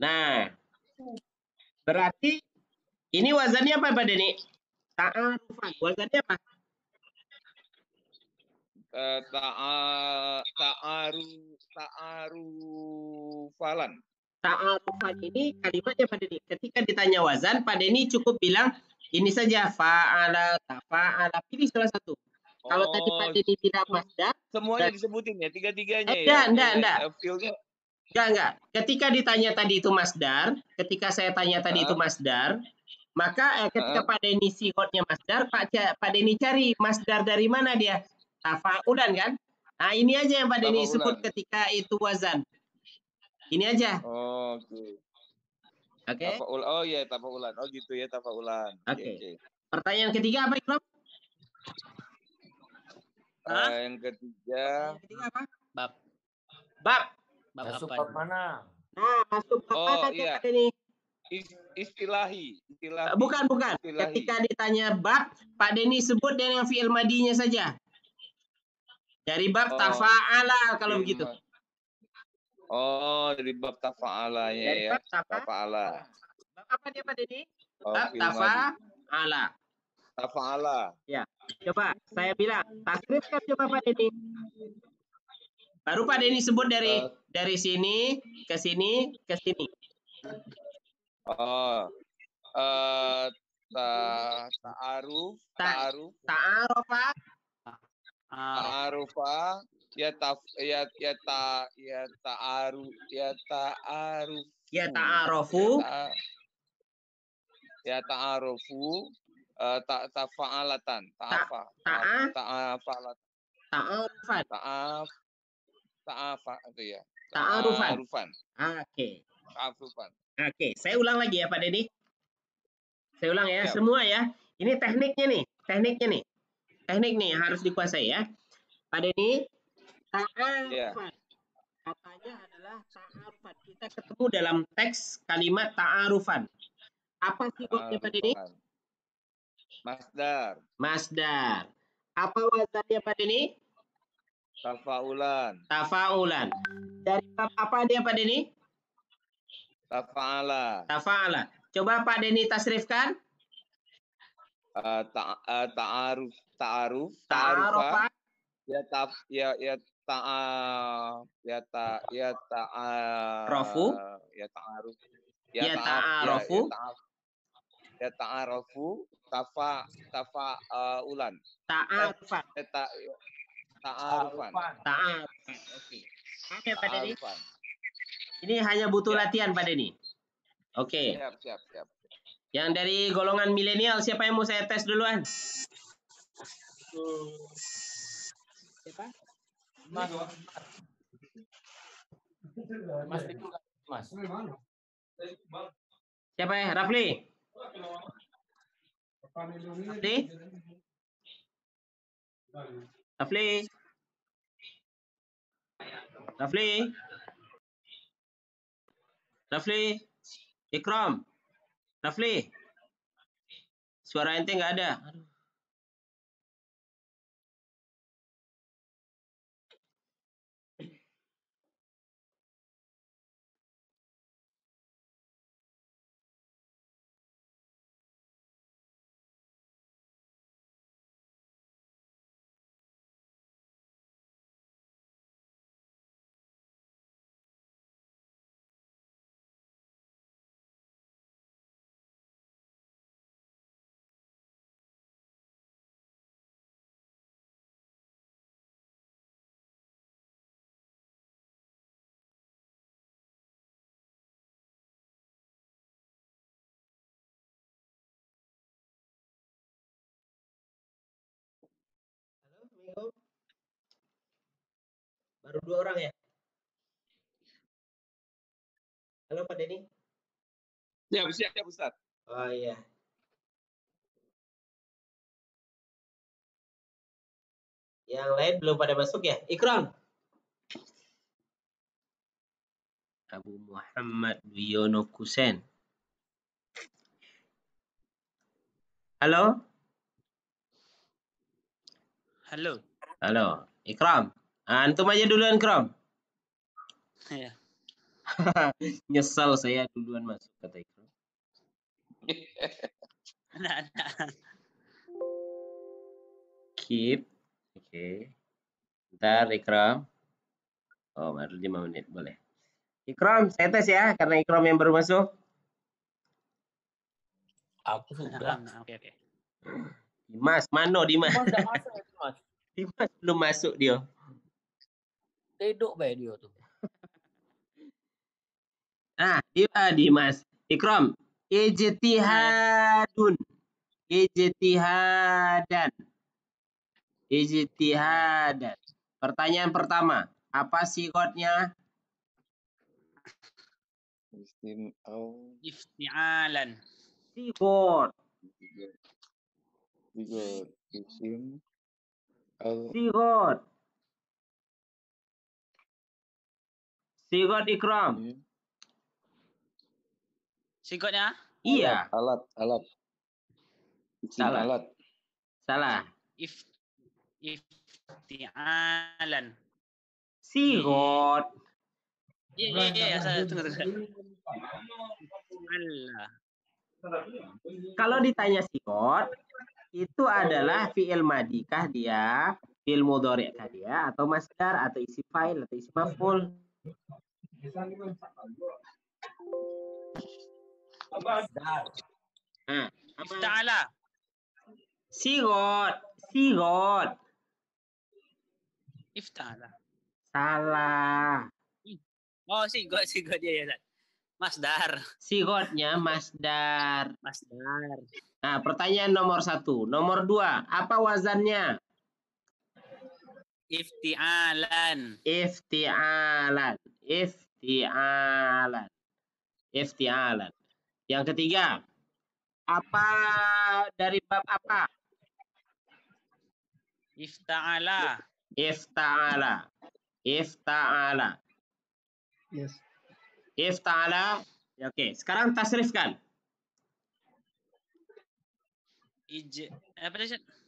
Nah, berarti ini wazannya apa Pak Denny? Ta'arufan. Wazannya apa? Ta'arufalan. Ta'arufan ini kalimatnya Pak Denny. Ketika ditanya wazan, Pak Denny cukup bilang ini saja fa'ala, tafa'ala. Pilih salah satu. Kalau tadi Pak Denny bilang masdar, semuanya disebutin ya, tiga-tiganya enggak. Feel-nya. Enggak. Ketika ditanya tadi itu masdar, ketika saya tanya tadi itu masdar, maka ketika Pak Denny sihotnya masdar, Pak Denny cari masdar dari mana dia? Tafaulan kan? Nah, ini aja yang Pak Denny sebut ketika itu wazan. Ini aja. Oke. Oke. Oh iya, tafaulan. Oh gitu ya, tafaulan. Oke. Pertanyaan ketiga apa, Ikram? Yang ketiga apa? Bab. Masuk bab mana? Nah, masuk bab mana iya. Pak Denny? Istilahi. Bukan. Istilahi. Ketika ditanya bab, Pak Denny sebut dengan fi'il madinya saja. Dari bab tafa'ala kalau begitu. Oh, dari bab tafa'ala ya. Bab tafa'ala. Bab apa dia Pak Denny? Bab tafa'ala. Tafa'ala. Ya. Coba saya bilang, tasrifkan coba Pak Denny. Baru Pak Denny sebut dari sini ke sini ke sini. Ta'arufa ta'arufu tafa'alatan ta'afa itu ya. Ta'arufan. Oke, saya ulang lagi ya Pak Denny. Saya ulang ya, semua ya. Ini tekniknya nih. Teknik nih yang harus dikuasai ya. Pak Denny, ta'arufan. Katanya adalah ta'arufan. Kita ketemu dalam teks kalimat ta'arufan. Apa sifatnya Pak Denny? Masdar. Apa wazannya Pak Denny? Tafaulan. Dari bab apa dia Pak Denny? Tafa'ala. Coba Pak Denny tasrifkan. Ta'arufa. Ta'arufu tafa'ulan. Ta'arufan. Oke. Oke Pak Denny. Ini hanya butuh latihan Pak Denny. Oke. Siap. Yang dari golongan milenial siapa yang mau saya tes duluan? Siapa? Mas. Siapa ya? Rafli? Rafli? Ikram? Rafli? Suara ente nggak ada. Baru 2 orang ya? Halo Pak Denny. Siap Ustaz. Oh iya. Yang lain belum pada masuk ya? Ikram. Abu Muhammad Wiono Kusen. Halo. Ikram. Antum aja duluan Ikram. Iya. Nyesal saya duluan masuk kata Ikram. Nah. Keep. Oke. Bentar Ikram. Oh, baru 5 menit boleh. Ikram, saya tes ya karena Ikram yang baru masuk. Aku sudah. Oke. Dimas, mano Dimas? Dimas udah masuk ya, Mas. Dimas belum masuk dia. Tidur bae dia tuh. Ah, Dimas. Ikram, ijtihadun. Ijtihadan. Pertanyaan pertama, apa sigotnya? Iftialan. Sigot. Sigot. Sigot Ikram. Sigotnya? Iya. Alat. Salah. Alat. Salah. Iftialan. Sigot. Iya, saya tunggu. Allah. Kalau ditanya sigot, itu adalah fi'il madikah dia, fi'il mudhari'kah dia, atau masdar, atau isi fa'il, atau isi maf'ul. Nah, Ifta'ala. Sigot. Ifta'ala. Salah. Oh, sigot dia ya. Masdar. Sigotnya masdar. Masdar. Nah, pertanyaan nomor 1. Nomor 2, apa wazannya? Iftialan. Iftialan. Yang ketiga, apa dari bab apa? Ifta'ala. Yes. Ifta'ala. Oke, sekarang tasrifkan.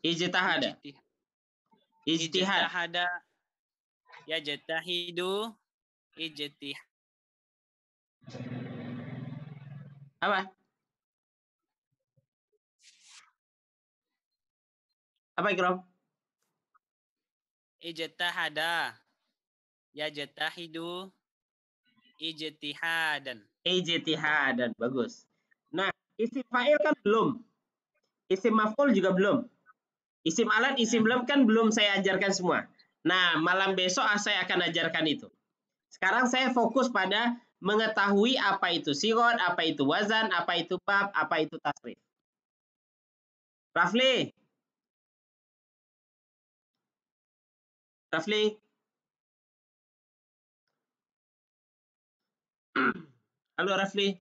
Ijtihada. Ijtihada. Yajtahidu. Apa? Apa Ikram? Ijtihada. Yajtahidu. Ijtihadan. Bagus. Nah, isim fa'il kan belum. Isim maf'ul juga belum. Isim alat, isim lam kan belum saya ajarkan semua. Nah, malam besok saya akan ajarkan itu. Sekarang saya fokus pada mengetahui apa itu sigot, apa itu wazan, apa itu bab, apa itu tasrif. Rafli. Halo Rafli.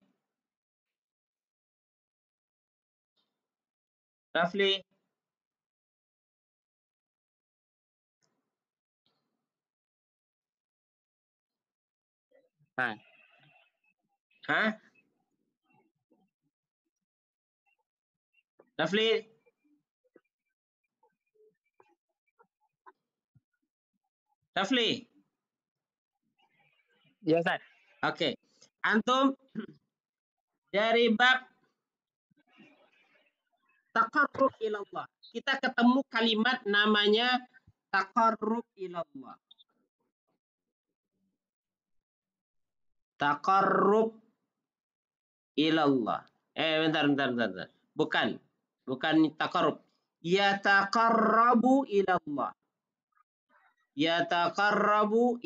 Hah? Rafli. Ya, Ustaz. Oke. Antum dari bab taqarrub ilallah. Kita ketemu kalimat namanya taqarrub ilallah. Taqarrub ilallah. Bentar. Bukan taqarrub. Yataqarrabu ilallah. Yataqarrabu.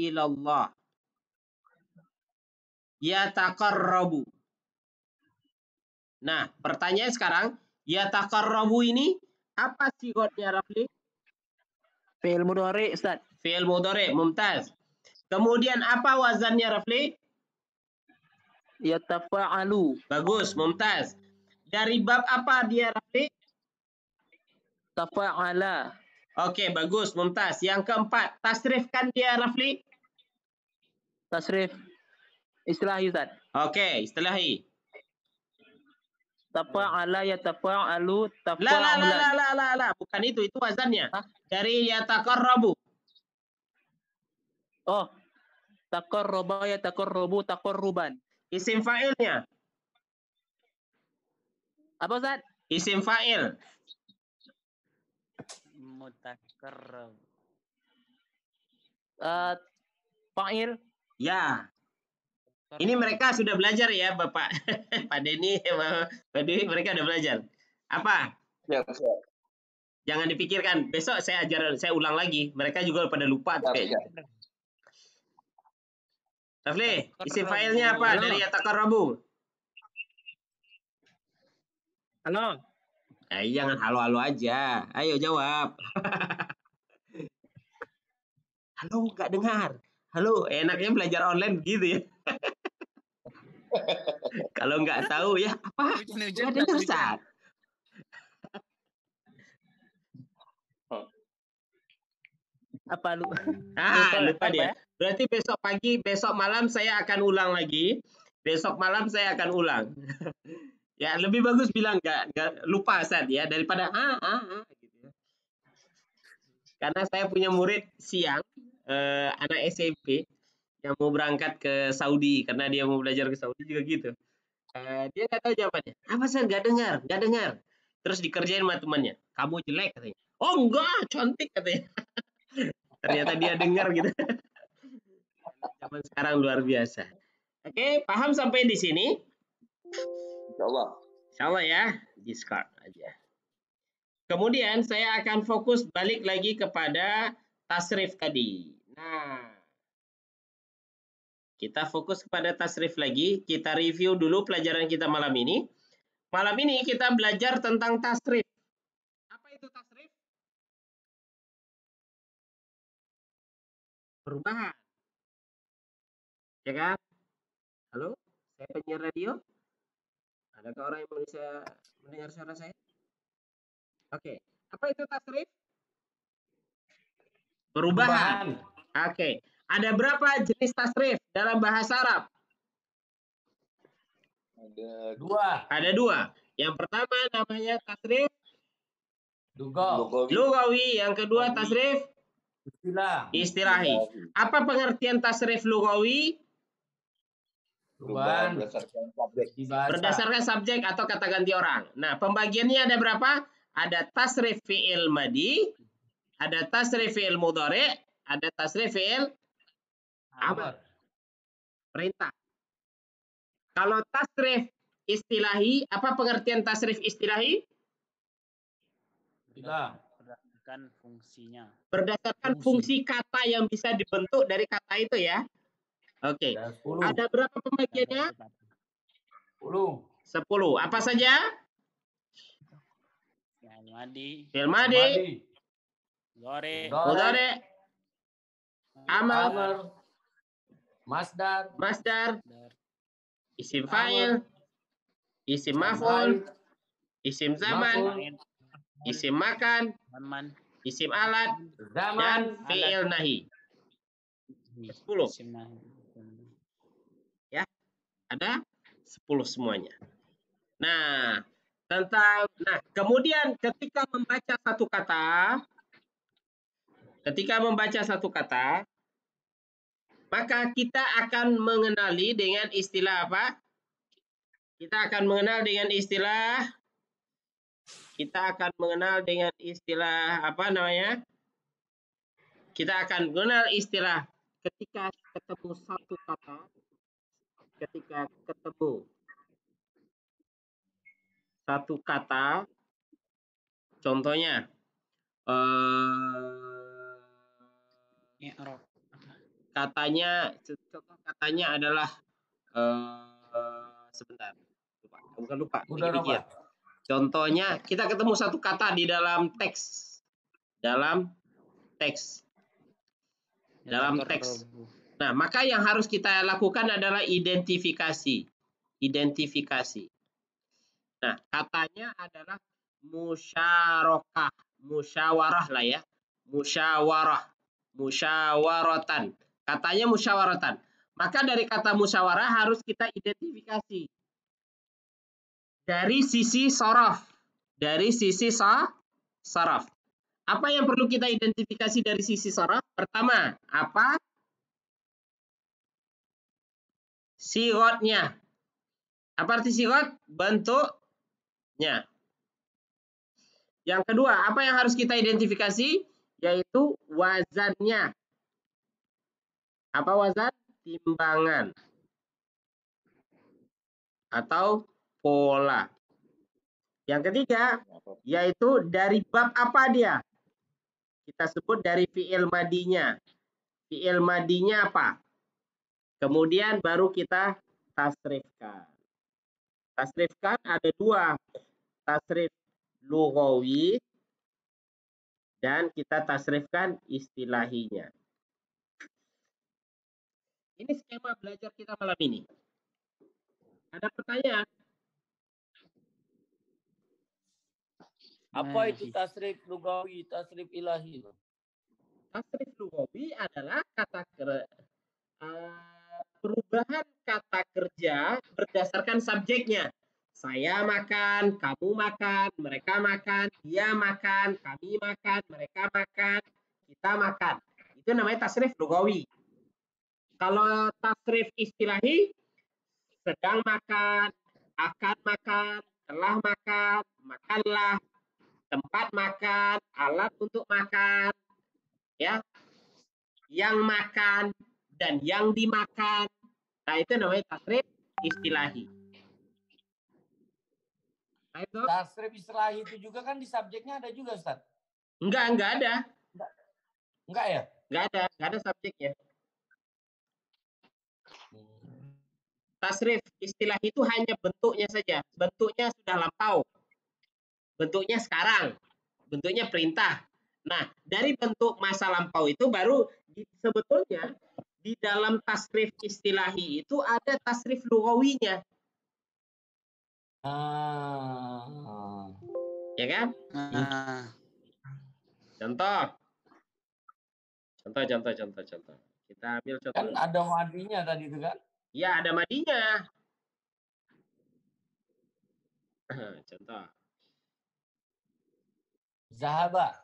Nah, pertanyaan sekarang, yataqarrabu ini apa sigotnya Rafli? Fi'il mudhari, Ustaz. Fi'il mudhari, mumtaz. Kemudian apa wazannya Rafli? Yatafa'alu. Bagus, mumtaz. Dari bab apa dia Rafli? Tafa'ala. Oke, bagus, mumtaz. Yang keempat, tasrifkan dia Rafli. Tasrif. Istilahi, Ustaz. Oke, istilahi. Tafa'ala yatafa'alu tafa'ulan. La. Bukan itu wazannya. Hah? Dari yataqarrabu. Oh. Taqarraba yataqarrabu taqarruban. Isim fa'ilnya. Apa Ustaz? Isim fa'il. Mutakarrab. Fa'il. Ya. Ini mereka sudah belajar ya, Bapak. Pak Denny, Pak Dewi, mereka sudah belajar. Apa? Siap, siap. Jangan dipikirkan. Besok saya ulang lagi. Mereka juga pada lupa. Siap, siap. Rafli, isim fa'ilnya apa? Halo. Dari yataqarrabu. Halo. Jangan halo-halo aja. Ayo jawab. Halo, nggak dengar. Halo, enaknya belajar online gitu ya. Kalau nggak tahu ya apa? Nggak dengar, Ustaz. Apa lu? Lupa dia. Berarti besok pagi, besok malam saya akan ulang lagi. Besok malam saya akan ulang. Ya, lebih bagus bilang nggak lupa, Ustaz ya, daripada gitu. Karena saya punya murid siang, anak SMP yang mau berangkat ke Saudi karena dia mau belajar ke Saudi juga gitu. Dia nggak tahu jawabannya. Apa sih? Nggak dengar. Terus dikerjain sama temannya. Kamu jelek katanya. Oh enggak, cantik katanya. Ternyata dia dengar gitu. Zaman sekarang luar biasa. Oke, paham sampai di sini? Insyaallah. Insyaallah ya, discard aja. Kemudian saya akan fokus balik lagi kepada tasrif tadi. Nah, kita fokus kepada tasrif lagi. Kita review dulu pelajaran kita malam ini. Malam ini kita belajar tentang tasrif. Apa itu tasrif? Perubahan. Ya kan? Halo? Saya penyiar radio? Adakah orang yang bisa mendengar suara saya? Oke. Apa itu tasrif? Perubahan. Oke. Ada berapa jenis tasrif dalam bahasa Arab? Ada dua. Yang pertama namanya tasrif lugawi. Yang kedua tasrif istilahi. Apa pengertian tasrif lugawi? Perubahan Berdasarkan subjek atau kata ganti orang. Nah, pembagiannya ada berapa? Ada tasrif fi'il madi, ada tasrif fi'il mudhari, ada tasrif fi'il amar. Perintah. Kalau tasrif istilahi, apa pengertian tasrif istilahi? Berdasarkan fungsinya. Berdasarkan fungsi kata yang bisa dibentuk dari kata itu ya. Oke. Ada berapa pembagiannya? 10. Apa saja? Fi'il madi, mudhari, amar, masdar, isim fa'il, isim maf'ul, isim zaman, isim makan, isim alat, dan fi'il nahi. 10. Ya, ada 10 semuanya. Nah, kemudian ketika membaca satu kata, maka kita akan mengenali dengan istilah apa? Kita akan mengenal dengan istilah apa namanya? Kita akan mengenal istilah ketika ketemu satu kata, contohnya contoh katanya adalah sebentar, lupa. Contohnya kita ketemu satu kata di dalam teks. Nah, maka yang harus kita lakukan adalah identifikasi. Nah, katanya adalah musyawarah lah ya. Musyawaratan. Katanya musyawaratan. Maka dari kata musyawarah harus kita identifikasi dari sisi sorof. Apa yang perlu kita identifikasi dari sisi sorof? Pertama, apa Sigotnya. Apa arti sigot? Bentuknya. Yang kedua, apa yang harus kita identifikasi? Yaitu wazannya. Apa wazan? Timbangan. Atau pola. Yang ketiga, yaitu dari bab apa dia? Kita sebut dari fi'il madinya. Fi'il madinya apa? Kemudian baru kita tasrifkan. Tasrifkan ada dua. Tasrif lughawi dan kita tasrifkan istilahinya. Ini skema belajar kita malam ini. Ada pertanyaan? Apa itu tasrif lugawi, tasrif ilahi? Tasrif lughawi adalah perubahan kata kerja berdasarkan subjeknya. Saya makan, kamu makan, mereka makan, dia makan, kami makan, mereka makan, kita makan. Itu namanya tasrif lughawi. Kalau tasrif istilahi, sedang makan, akan makan, telah makan, makanlah, tempat makan, alat untuk makan, ya, yang makan dan yang dimakan. Nah, itu namanya tasrif istilahi. Nah, itu. Tasrif istilahi itu juga kan di subjeknya ada juga, Ustaz? Enggak ada. Enggak ya? Enggak ada subjeknya. Tasrif istilah itu hanya bentuknya saja. Bentuknya sudah lampau. Bentuknya sekarang. Bentuknya perintah. Nah, dari bentuk masa lampau itu baru sebetulnya di dalam tasrif istilahi itu ada tasrif lughawinya. Ya kan? Contoh. Kita ambil contoh. Kan ada madinya tadi itu kan? Ya, ada madinya. Contoh. Zahaba.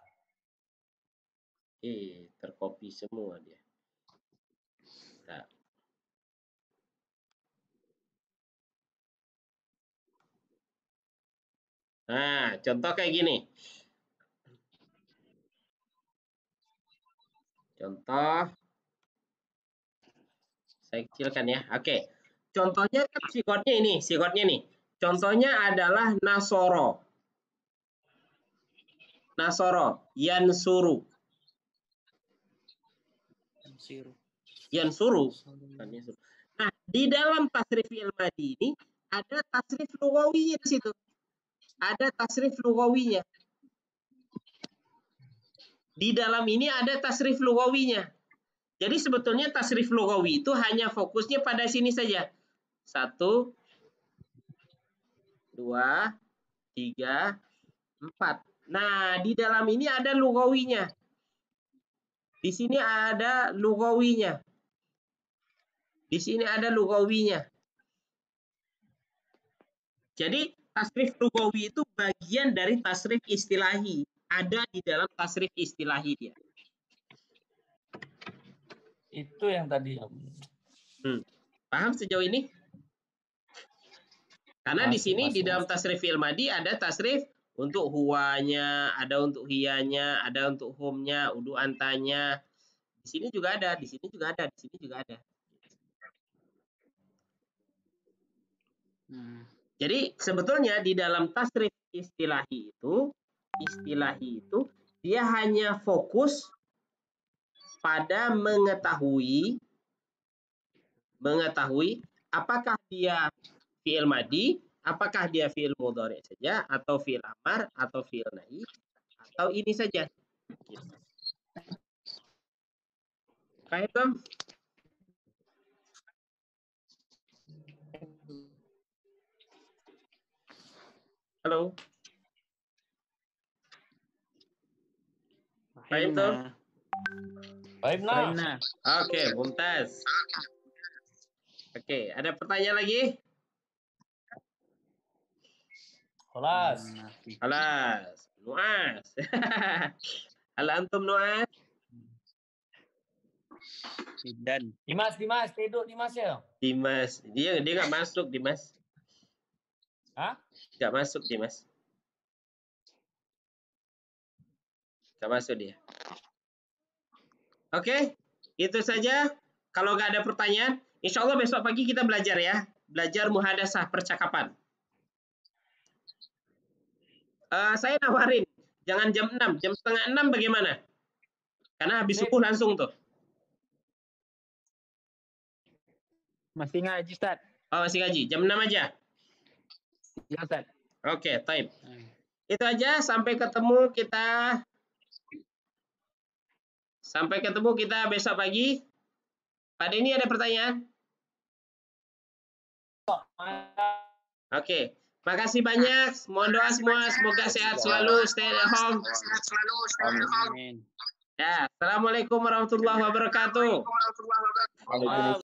Tercopy semua dia. Nah. Nah, contoh kayak gini. Contoh. Saya kecilkan ya. Oke. Contohnya kan sigotnya nih. Contohnya adalah nasoro. Yansuru. Nah, di dalam tasrif ilmadi ini ada tasrif lughawinya di situ. Ada tasrif lughawinya. Di dalam ini ada tasrif lughawinya. Jadi sebetulnya tasrif lughawi itu hanya fokusnya pada sini saja. 1, 2, 3, 4. Nah, di dalam ini ada lughawinya. Di sini ada lughawinya. Di sini ada lughawinya. Jadi tasrif lughawi itu bagian dari tasrif istilahi. Ada di dalam tasrif istilahi dia. Itu yang tadi. Paham sejauh ini? Karena di sini di dalam tasrif ilmadi ada tasrif untuk huwanya, ada untuk hiyanya, ada untuk humnya, udu antanya. Di sini juga ada, di sini juga ada, di sini juga ada. Jadi sebetulnya di dalam tasrif istilahi itu dia hanya fokus pada mengetahui apakah dia fi'il madi, apakah dia fi'il mudhari saja, atau fi'il amar, atau fi'il nahi, atau ini saja. Kayak itu. Halo. Kayak itu. Baiklah. Oke, mumtaz. Oke, ada pertanyaan lagi? Kelas. Nuas. Hal antum Nuas? Idan. Dimas, tidur Dimas ya. Dimas. Dia nggak masuk, Dimas. Hah? Nggak masuk, Dimas. Nggak masuk dia. Oke, itu saja. Kalau nggak ada pertanyaan, insya Allah besok pagi kita belajar ya. Belajar muhadasah percakapan. Saya nawarin, jangan jam 6, jam setengah 6 bagaimana? Karena habis subuh langsung tuh. Masih ngaji, Ustaz. Oh, masih ngaji. Jam 6 aja. Ya, Ustaz. Oke, taib. Itu aja. Sampai ketemu kita besok pagi. Pak Denny ada pertanyaan? Oke. Makasih banyak. Mohon doa semua. Semoga sehat selalu. Stay at home. Amin. Ya, assalamualaikum warahmatullahi wabarakatuh. Waalaikumsalam.